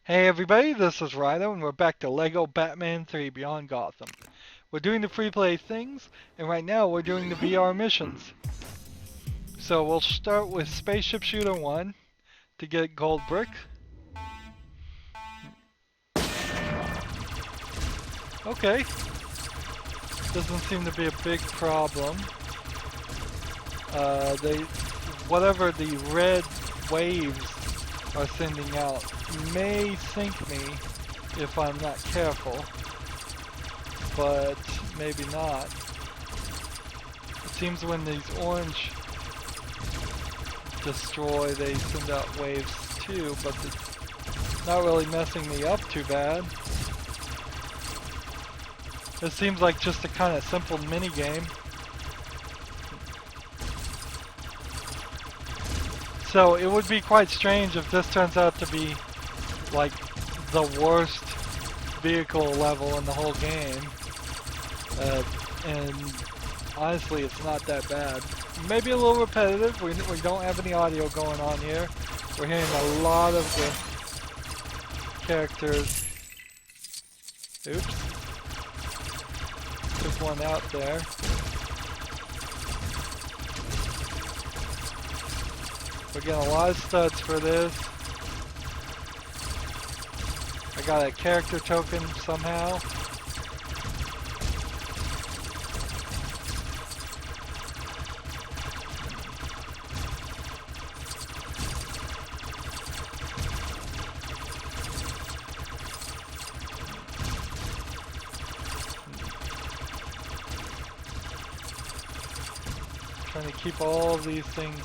Hey everybody, this is Rydo, and we're back to LEGO Batman 3 Beyond Gotham. We're doing the free play things, and right now we're doing the VR missions. So we'll start with Spaceship Shooter 1 to get gold brick. Okay. Doesn't seem to be a big problem. Whatever the red waves are sending out may sink me if I'm not careful, but maybe not. It seems when these orange destroy, they send out waves too, but it's not really messing me up too bad. This seems like just a kind of simple mini game. So it would be quite strange if this turns out to be like the worst vehicle level in the whole game. And honestly, it's not that bad. Maybe a little repetitive. We don't have any audio going on here. We're hearing a lot of the characters. Oops. Took one out there. We're getting a lot of studs for this. I got a character token somehow. Trying to keep all of these things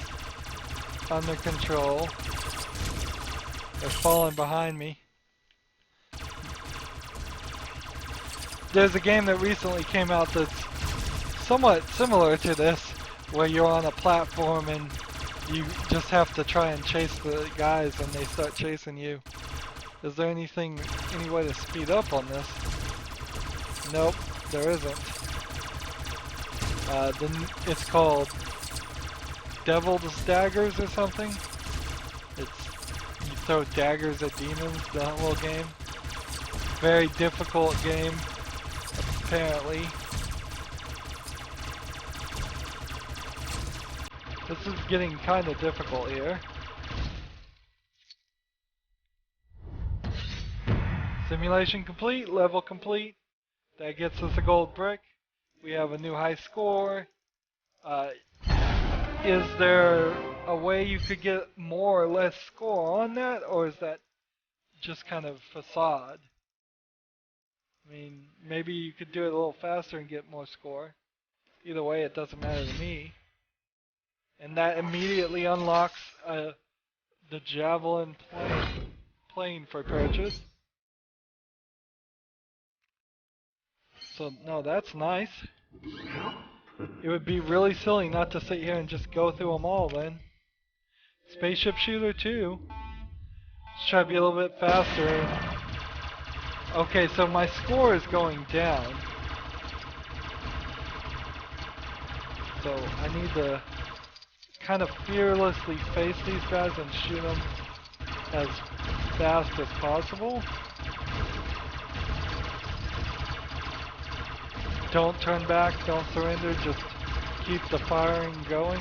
under control. They're falling behind me. There's a game that recently came out that's somewhat similar to this, where you're on a platform and you just have to try and chase the guys and they start chasing you. Is there any way to speed up on this? Nope, there isn't. It's called Devil's Daggers or something. You throw daggers at demons, that little game. Very difficult game, apparently. This is getting kind of difficult here. Simulation complete, level complete. That gets us a gold brick. We have a new high score. Is there a way you could get more or less score on that, or is that just kind of facade? I mean, maybe you could do it a little faster and get more score. Either way, it doesn't matter to me. And that immediately unlocks the Javelin plane for purchase. So, no, that's nice. It would be really silly not to sit here and just go through them all then. Spaceship Shooter 2. Let's try to be a little bit faster. Okay, so my score is going down. So I need to kind of fearlessly face these guys and shoot them as fast as possible. Don't turn back, don't surrender, just keep the firing going.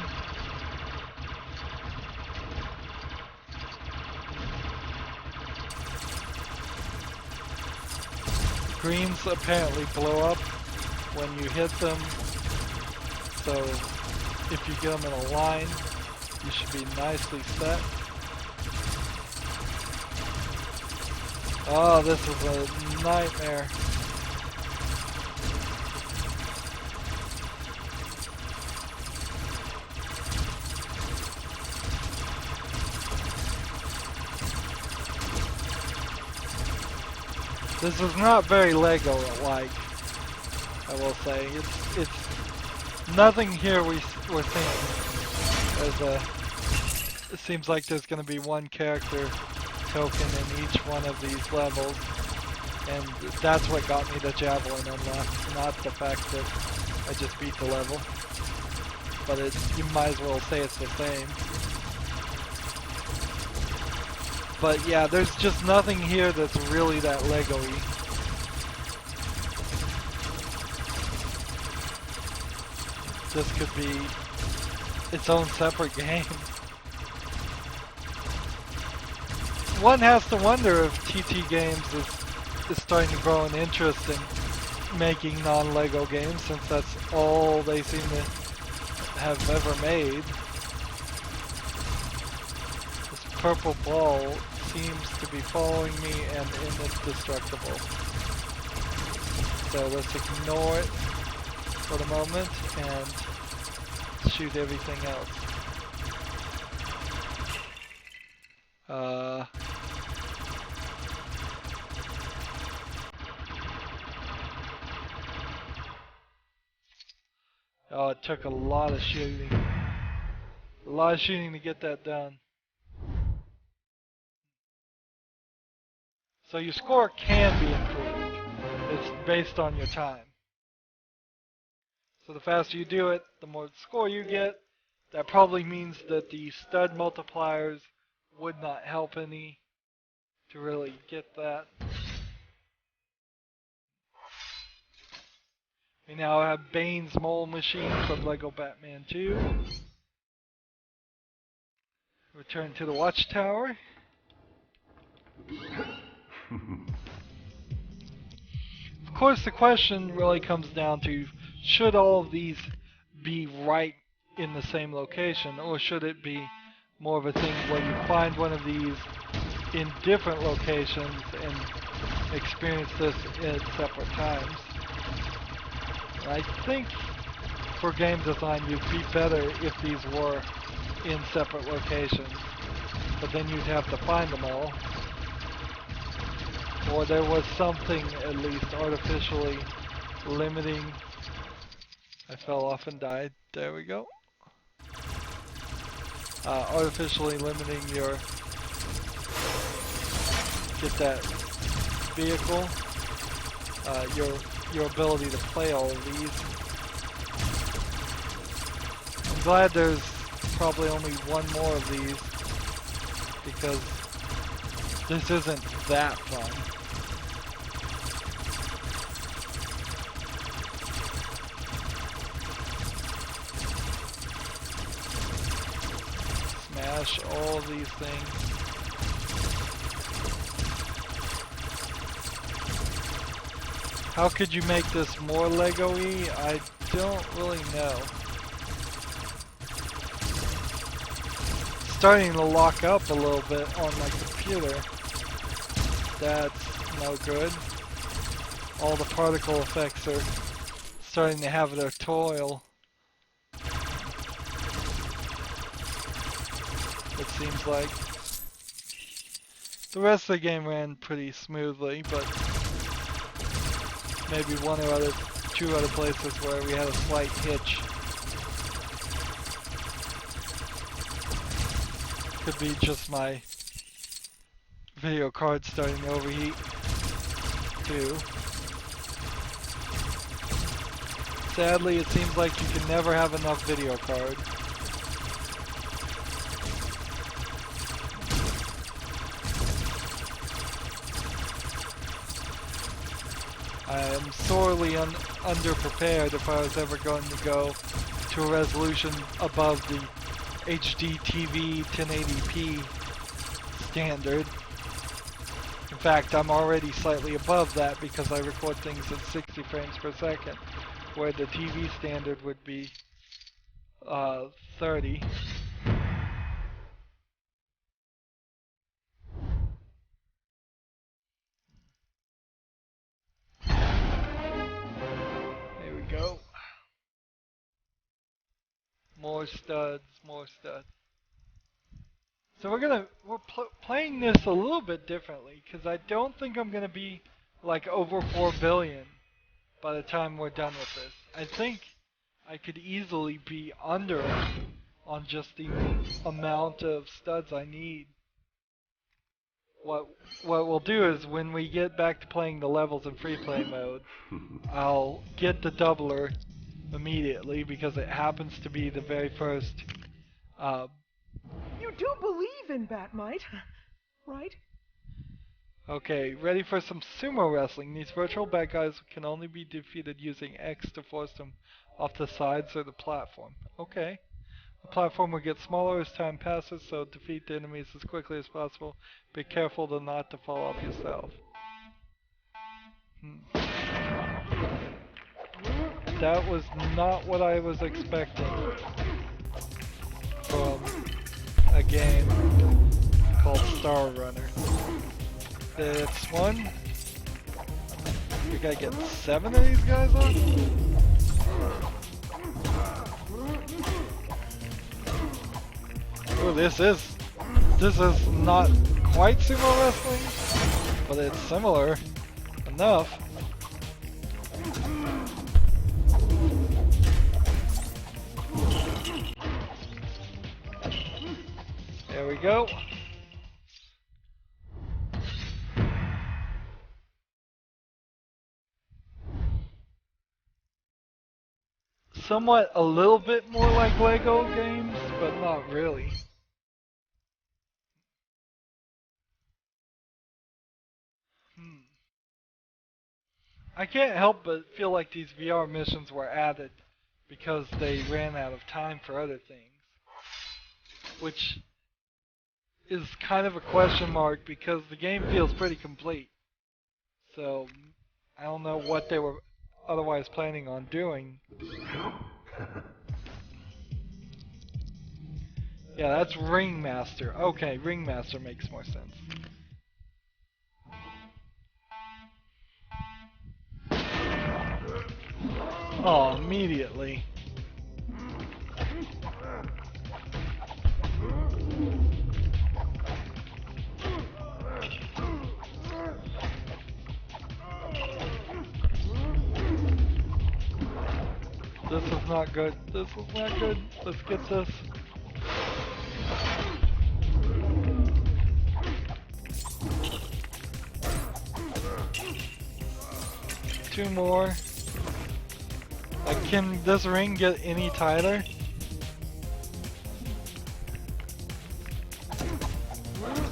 Greens apparently blow up when you hit them, so if you get them in a line, you should be nicely set. Oh, this is a nightmare. This is not very Lego-like, I will say. It's nothing here we're seeing as it seems like there's going to be one character token in each one of these levels, and that's what got me the Javelin unlocked, not the fact that I just beat the level. But you might as well say it's the same. But yeah, there's just nothing here that's really that Lego-y. This could be its own separate game. One has to wonder if TT Games is starting to grow an interest in making non-Lego games, since that's all they seem to have ever made. This purple ball seems to be following me and indestructible. So let's ignore it for the moment and shoot everything else. Oh, it took a lot of shooting. A lot of shooting to get that done. So your score can be improved. It's based on your time. So the faster you do it, the more score you get. That probably means that the stud multipliers would not help any to really get that. We now have Bane's Mole Machine from Lego Batman 2. Return to the Watchtower. Of course, the question really comes down to, should all of these be right in the same location, or should it be more of a thing where you find one of these in different locations and experience this at separate times? I think for game design you'd be better if these were in separate locations, but then you'd have to find them all. Or there was something at least artificially limiting. I fell off and died. There we go. Artificially limiting your get that vehicle, your ability to play all of these. I'm glad there's probably only one more of these, because this isn't that fun. Smash all of these things. How could you make this more Lego-y? I don't really know. It's starting to lock up a little bit on my computer. That's no good. All the particle effects are starting to have their toil. It seems like. The rest of the game ran pretty smoothly, but maybe one or two other places where we had a slight hitch. Could be just my video card starting to overheat too. Sadly, it seems like you can never have enough video card. I am sorely underprepared if I was ever going to go to a resolution above the HD TV 1080p standard. In fact, I'm already slightly above that because I record things at 60 frames per second, where the TV standard would be 30. There we go. More studs, more studs. So we're playing this a little bit differently, because I don't think I'm gonna be like over 4 billion by the time we're done with this. I think I could easily be under it on just the amount of studs I need. What we'll do is, when we get back to playing the levels in free play mode, I'll get the doubler immediately, because it happens to be the very first You do believe in Batmite? right? Okay, ready for some sumo wrestling. These virtual bad guys can only be defeated using X to force them off the sides or the platform. Okay. The platform will get smaller as time passes, so defeat the enemies as quickly as possible. Be careful not to fall off yourself. That was not what I was expecting from a game called Star Runner. That's one. We gotta get 7 of these guys on? Oh, this is not quite sumo wrestling, but it's similar enough. There we go. Somewhat a little bit more like Lego games, but not really. I can't help but feel like these VR missions were added because they ran out of time for other things. Which is kind of a question mark because the game feels pretty complete. So I don't know what they were otherwise planning on doing. Yeah, that's Ringmaster. Okay, Ringmaster makes more sense. Oh, immediately. This is not good. This is not good. Let's get this. Two more. Like, can this ring get any tighter?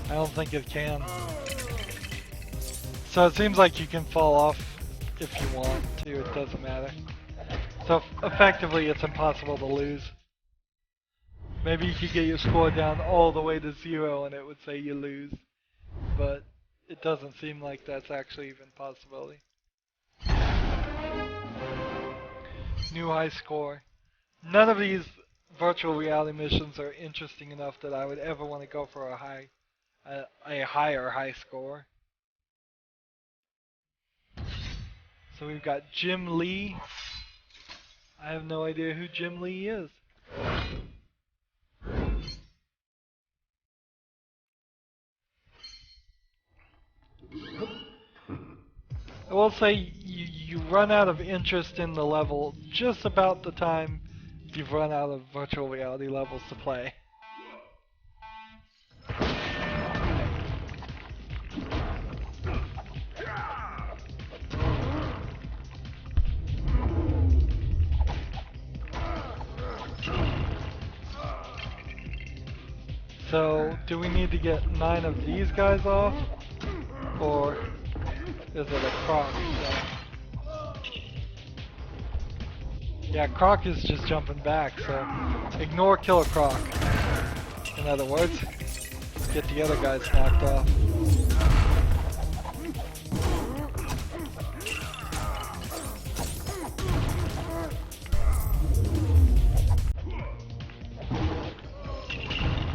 I don't think it can. So it seems like you can fall off if you want to, it doesn't matter. So effectively it's impossible to lose. Maybe you could get your score down all the way to 0 and it would say you lose. But it doesn't seem like that's actually even a possibility. New high score. None of these virtual reality missions are interesting enough that I would ever want to go for a higher high score. So we've got Jim Lee. I have no idea who Jim Lee is. I will say you run out of interest in the level just about the time you've run out of virtual reality levels to play. So, do we need to get 9 of these guys off? Or is it a Croc? Yeah, Croc is just jumping back, so ignore Killer Croc. In other words, get the other guys knocked off.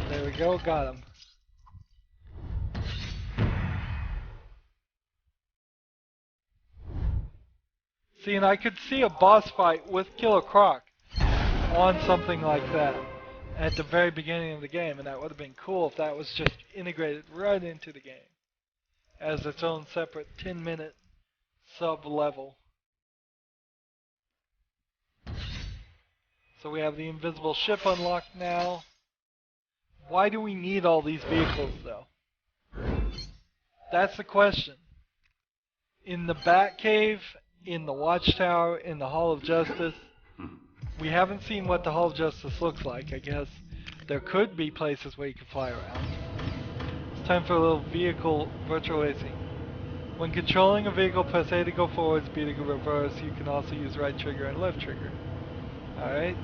There we go, got him. See, and I could see a boss fight with Killer Croc on something like that at the very beginning of the game, and that would have been cool if that was just integrated right into the game as its own separate 10-minute sub-level. So we have the invisible ship unlocked now. Why do we need all these vehicles, though? That's the question. In the Batcave, in the Watchtower, in the Hall of Justice, we haven't seen what the Hall of Justice looks like, I guess. There could be places where you can fly around. Time for a little vehicle virtual racing. When controlling a vehicle, press A to go forwards, B to go reverse. You can also use right trigger and left trigger. Alright.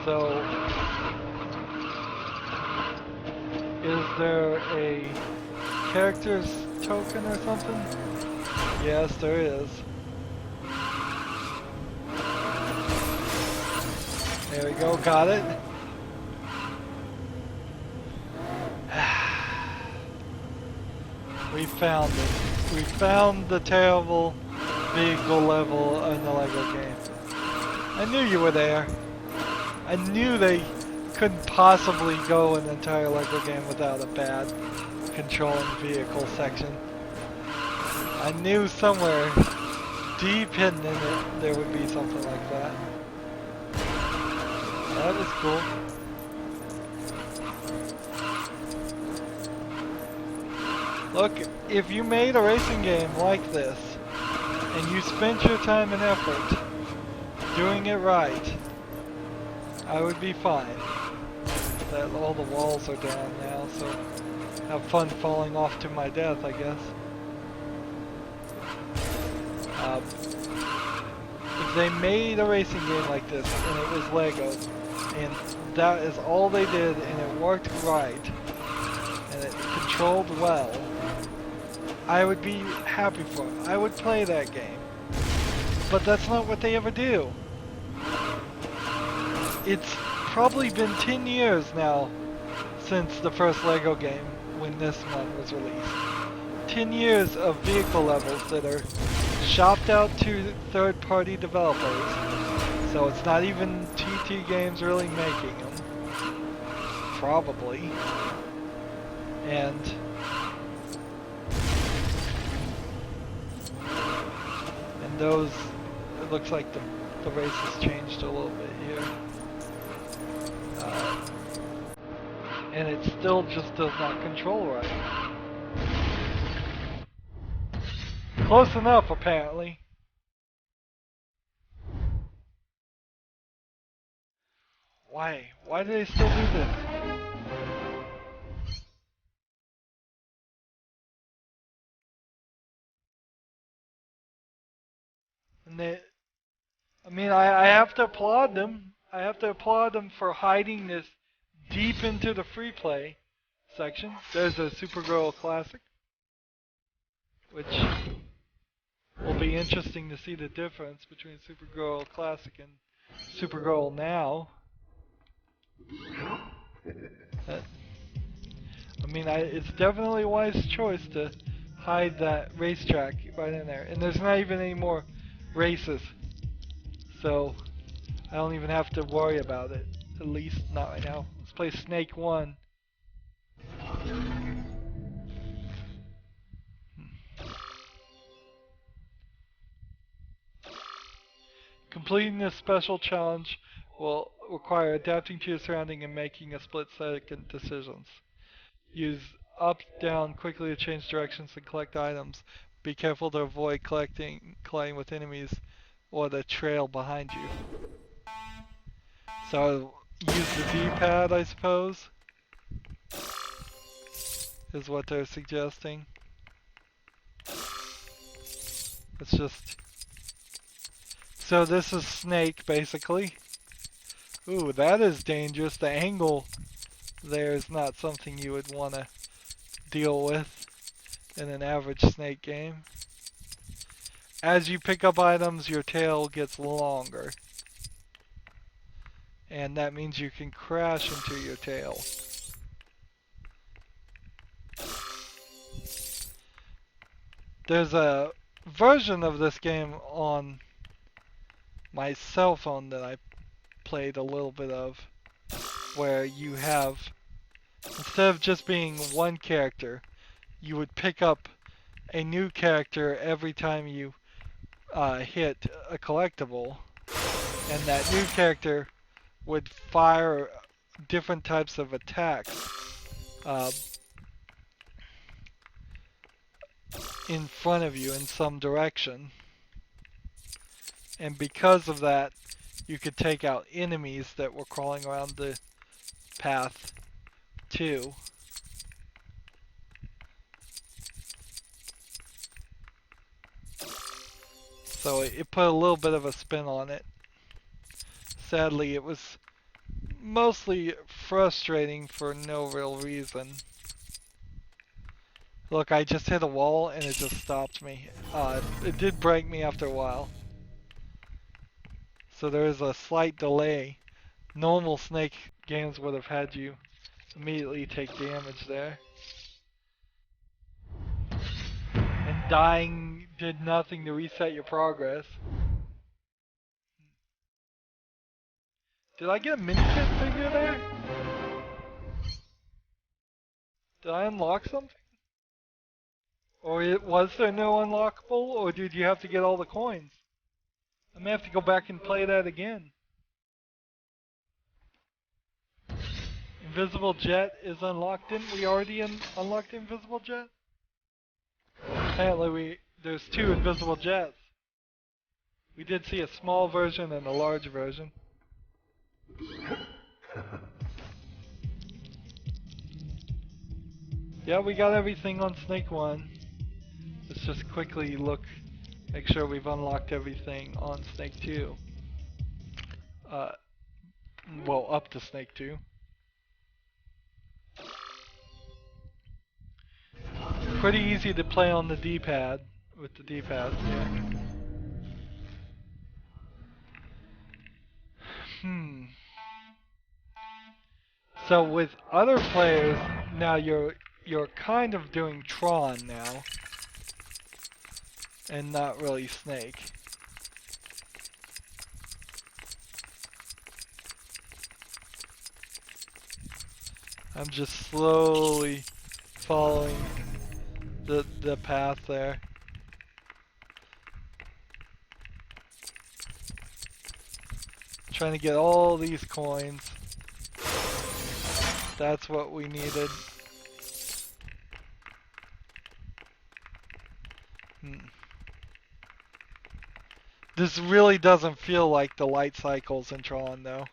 So, is there a character's token or something? Yes, there is. There we go, got it. We found it. We found the terrible vehicle level in the LEGO game. I knew you were there. I knew they couldn't possibly go an entire LEGO game without a bad controlling vehicle section. I knew somewhere deep hidden in it there would be something like that. That was cool. Look, if you made a racing game like this, and you spent your time and effort doing it right, I would be fine. That all the walls are down now, so have fun falling off to my death, I guess. If they made a racing game like this, and it was LEGO, and that is all they did, and it worked right, and it controlled well, I would be happy for it. I would play that game. But that's not what they ever do. It's probably been 10 years now since the first LEGO game, when this one was released. 10 years of vehicle levels that are shopped out to third-party developers, so it's not even TT Games really making them, probably. And those, it looks like the race has changed a little bit here. And it still just does not control right. Close enough, apparently. Why? Why do they still do this? And they, I mean, I have to applaud them. I have to applaud them for hiding this deep into the free play section. There's a Supergirl Classic, which will be interesting to see the difference between Supergirl Classic and Supergirl Now. I mean, it's definitely a wise choice to hide that racetrack right in there. And there's not even any more races. So I don't even have to worry about it. At least not right now. Let's play Snake 1. Completing this special challenge will require adapting to your surrounding and making a split-second decisions. Use up, down quickly to change directions and collect items. Be careful to avoid colliding with enemies or the trail behind you. So use the D-pad, I suppose, is what they're suggesting. It's just... So this is Snake, basically. Ooh, that is dangerous. The angle there is not something you would want to deal with in an average Snake game. As you pick up items, your tail gets longer. And that means you can crash into your tail. There's a version of this game on my cell phone that I played a little bit of, where you have, instead of just being one character, you would pick up a new character every time you hit a collectible, and that new character would fire different types of attacks. in front of you in some direction. And because of that, you could take out enemies that were crawling around the path too. So it put a little bit of a spin on it. Sadly, it was mostly frustrating for no real reason. Look, I just hit a wall and it just stopped me. It did break me after a while. So there is a slight delay. Normal Snake games would have had you immediately take damage there. And dying did nothing to reset your progress. Did I get a minikit figure there? Did I unlock something? Or was there no unlockable? Or did you have to get all the coins? I may have to go back and play that again. Invisible Jet is unlocked. Didn't we already unlock the Invisible Jet? Apparently there's two Invisible Jets. We did see a small version and a large version. Yeah, we got everything on Snake 1. Let's just quickly look, make sure we've unlocked everything on Snake 2. Well, up to Snake 2. Pretty easy to play on the D-pad, with the D-pad, yeah. So with other players, now you're kind of doing Tron now, and not really Snake. I'm just slowly following the path there. Trying to get all these coins. That's what we needed. This really doesn't feel like the light cycles in Tron, though.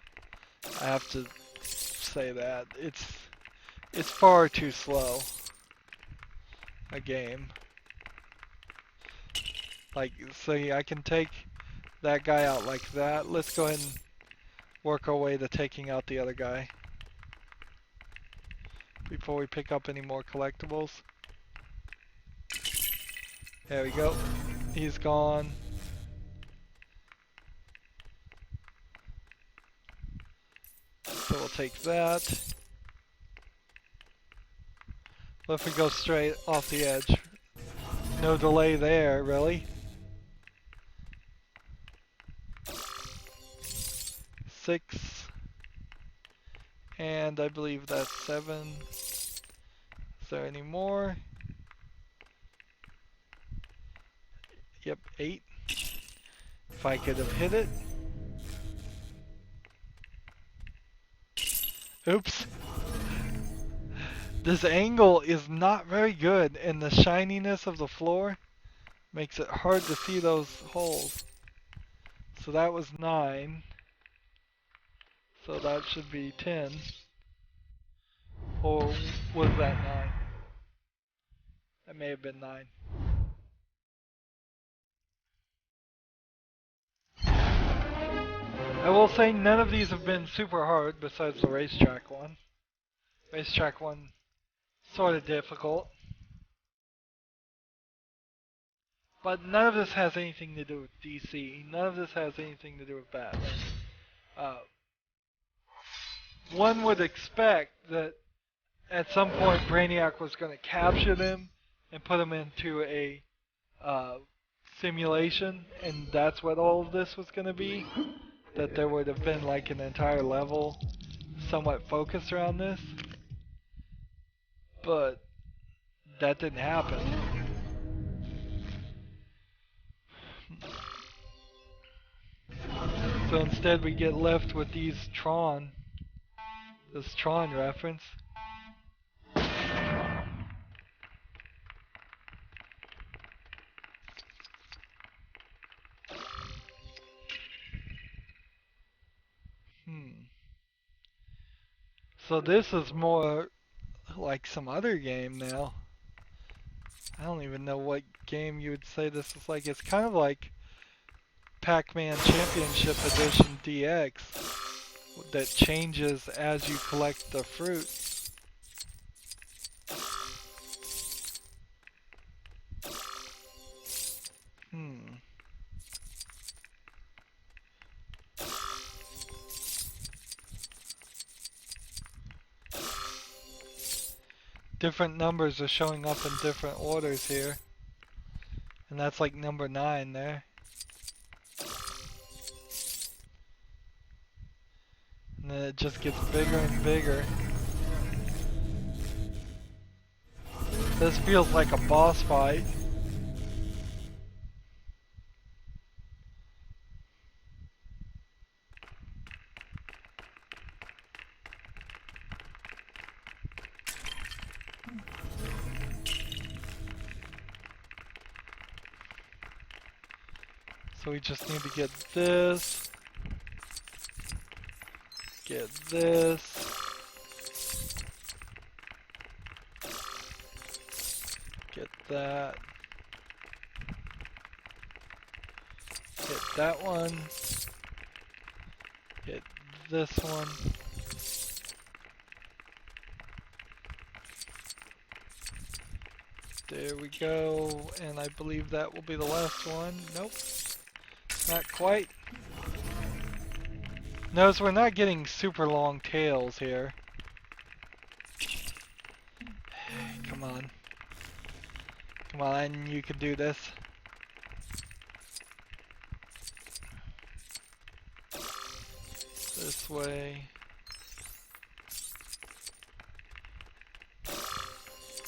I have to say that. It's far too slow a game. Like, see, I can take that guy out like that. Let's go ahead and work our way to taking out the other guy before we pick up any more collectibles. There we go. He's gone. So we'll take that. What if we go straight off the edge? No delay there, really. 6. And I believe that's 7. Is there any more? Yep, 8. If I could have hit it. Oops. This angle is not very good, and the shininess of the floor makes it hard to see those holes. So that was 9. So that should be 10. Or was that 9? That may have been 9. I will say none of these have been super hard besides the racetrack one. Racetrack one, sort of difficult. But none of this has anything to do with DC. None of this has anything to do with Batman. One would expect that at some point Brainiac was going to capture them and put them into a simulation, and that's what all of this was going to be. That there would have been like an entire level somewhat focused around this. But that didn't happen. So instead we get left with these Tron. This Tron reference. So this is more like some other game now. I don't even know what game you would say this is like. It's kind of like Pac-Man Championship Edition DX that changes as you collect the fruit. Different numbers are showing up in different orders here. And that's like number 9 there. And then it just gets bigger and bigger. This feels like a boss fight. So we just need to get this. Get this. Get that. Get that one. Get this one. There we go. And I believe that will be the last one. Nope. Not quite. Notice we're not getting super long tails here. Come on. Come on, you can do this. This way.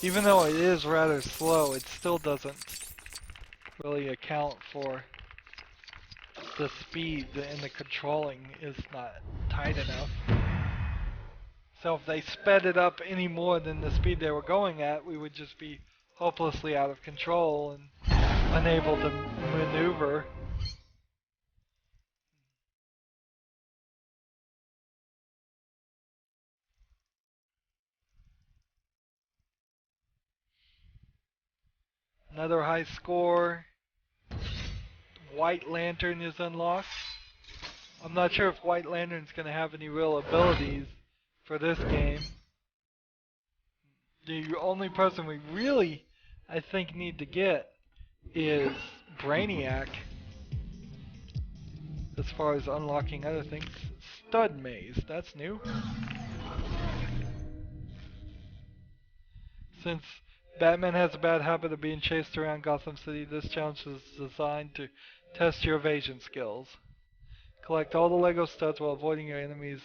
Even though it is rather slow, it still doesn't really account for the speed, and the controlling is not tight enough. So if they sped it up any more than the speed they were going at, we would just be hopelessly out of control and unable to maneuver. Another high score. White Lantern is unlocked. I'm not sure if White Lantern's going to have any real abilities for this game. The only person we really, I think, need to get is Brainiac. As far as unlocking other things. Stud Maze, that's new. Since Batman has a bad habit of being chased around Gotham City, this challenge is designed to test your evasion skills. Collect all the Lego studs while avoiding your enemies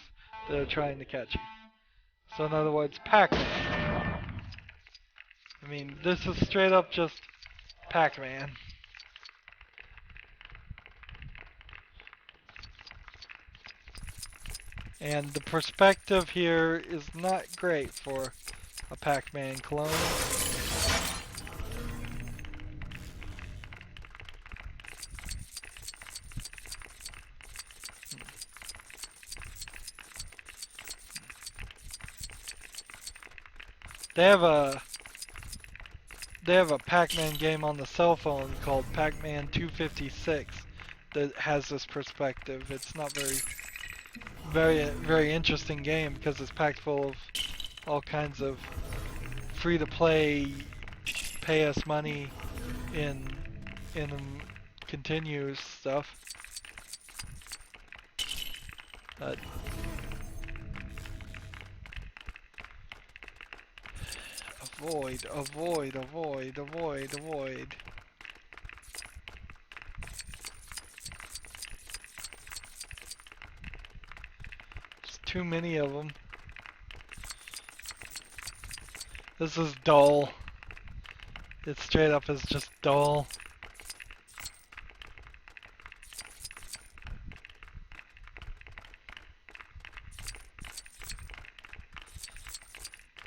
that are trying to catch you. So in other words, Pac-Man. I mean, this is straight up just Pac-Man. And the perspective here is not great for a Pac-Man clone. They have a Pac-Man game on the cell phone called Pac-Man 256 that has this perspective. It's not very interesting game because it's packed full of all kinds of free-to-play, pay us money in continues stuff. But avoid, avoid, avoid, avoid, avoid. There's too many of them. This is dull. It straight up is just dull.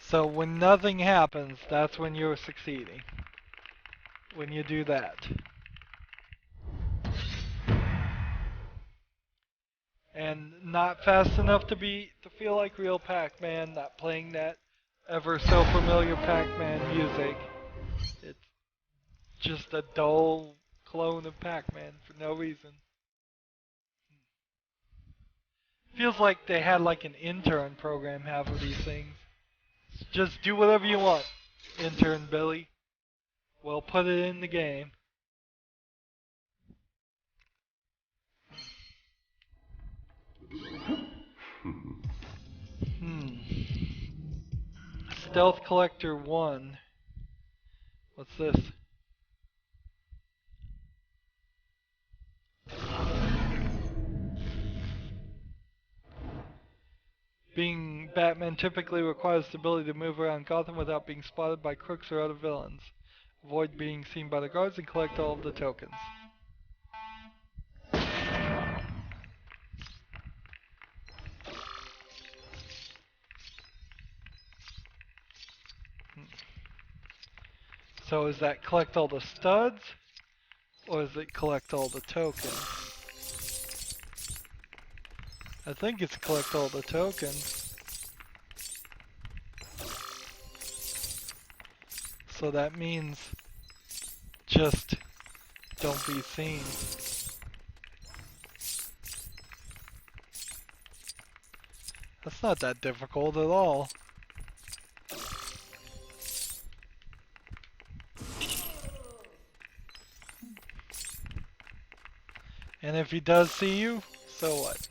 So when nothing happens, that's when you're succeeding. When you do that. and not fast enough to feel like real Pac-Man, not playing that ever so familiar Pac-Man music. It's just a dull clone of Pac-Man for no reason. Feels like they had like an intern program half of these things. Just do whatever you want, intern Billy. We'll put it in the game. Stealth Collector 1. What's this? Being Batman typically requires the ability to move around Gotham without being spotted by crooks or other villains. Avoid being seen by the guards and collect all of the tokens. So is that collect all the studs? Or is it collect all the tokens? I think it's collect all the tokens. So that means just don't be seen. That's not that difficult at all. And if he does see you, so what?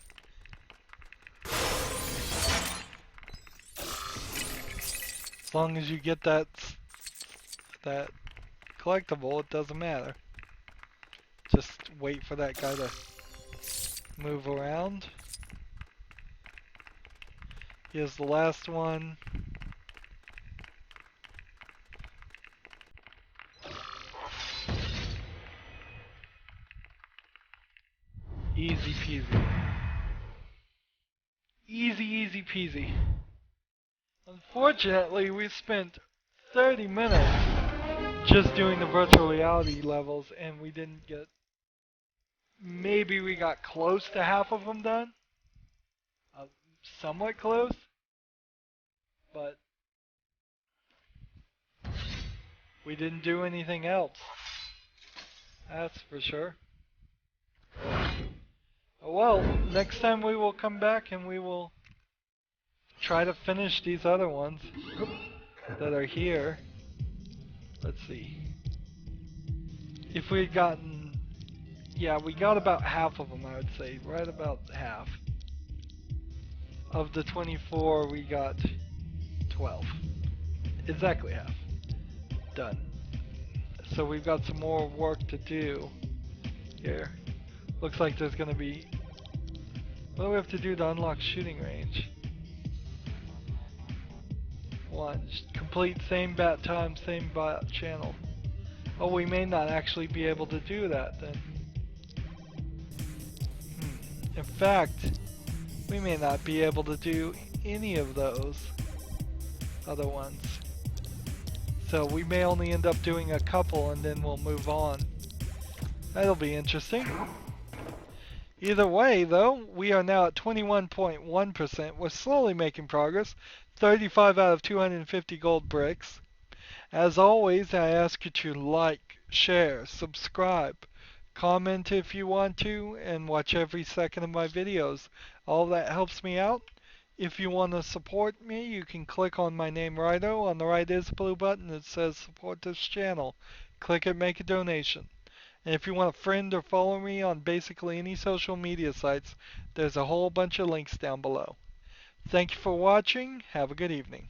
As long as you get that collectible, it doesn't matter. Just wait for that guy to move around. Here's the last one. Easy peasy. Easy peasy. Unfortunately, we spent 30 minutes just doing the virtual reality levels and we didn't get... Maybe we got close to half of them done. Somewhat close. But we didn't do anything else. That's for sure. Well, next time we will come back and we will try to finish these other ones that are here. Let's see. If we had gotten... Yeah, we got about half of them, I would say. Right about half. Of the 24, we got 12. Exactly half. Done. So we've got some more work to do here. Looks like there's going to be... What do we have to do to unlock shooting range? 1. Complete same bat time, same bat channel. Oh, we may not actually be able to do that then. In fact, we may not be able to do any of those other ones. So we may only end up doing a couple and then we'll move on. That'll be interesting. Either way, though, we are now at 21.1%. We're slowly making progress. 35 out of 250 gold bricks. As always, I ask you to like, share, subscribe, comment if you want to, and watch every second of my videos. All that helps me out. If you want to support me, you can click on my name Rydo. On the right is a blue button that says support this channel. Click it, make a donation. And if you want to friend or follow me on basically any social media sites, there's a whole bunch of links down below. Thank you for watching. Have a good evening.